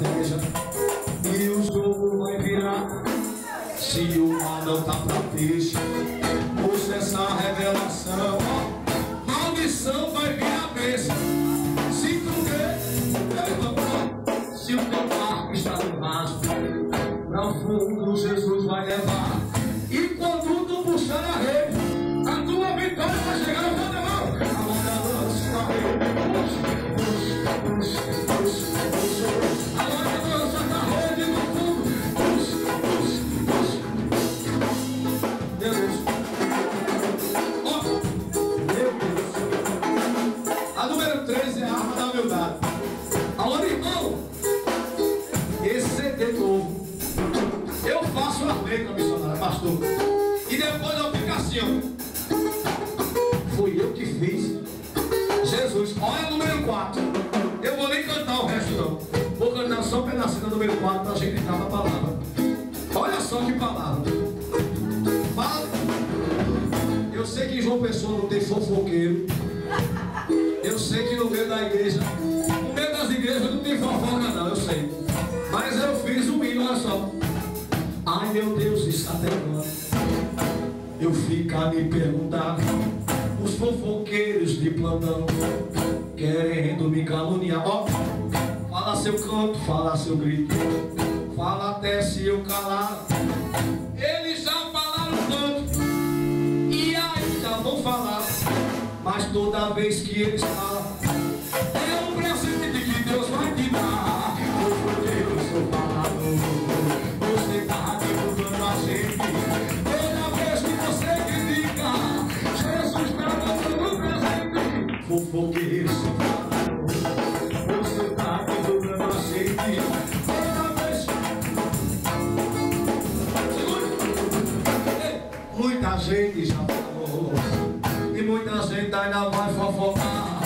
estratégia e o jogo vai virar. Se o mal não tá pra peixe, ouça essa revelação, ó, maldição vai virar bênção. Se tu vê, se o teu barco está no raso, pra o fundo Jesus vai levar. E quando tu puxar a rede, a tua vitória vai chegar no teu mão. A mão da lança na rede, a mão da lança na rede no fundo. Deus, ó, meu Deus. A número 3 é a arma da humildade. Alô, irmão, esse CD novo eu faço a letra, missionário, pastor, e depois eu fico assim, ó. Fui eu que fiz. Jesus, olha a número 4. Eu vou nem cantar o resto não. Vou cantar só um pedacinho da número 4 pra gente entrar na palavra. Olha só que palavra. Fala. Eu sei que em João Pessoa não tem fofoqueiro. Eu sei que no meio da igreja, no meio das igrejas não tem fofoca não, eu sei. Mas eu fiz um hino, olha só. Ai meu Deus, está até quando eu fico a me perguntar, os fofoqueiros de plantão querendo me caluniar. Ó, fala seu canto, fala seu grito, fala até se eu calar. Eles já falaram tanto e ainda vão falar, mas toda vez que eles falam é um presente de que Deus vai te dar. Porque eu sou falador, você tá divulgando a gente. Toda vez que você critica, Jesus tá dando um presente. Fofoqueiro, sou falador, você tá divulgando a gente. Toda vez. Segura. Muita gente já falou e muita gente ainda vai fofocar.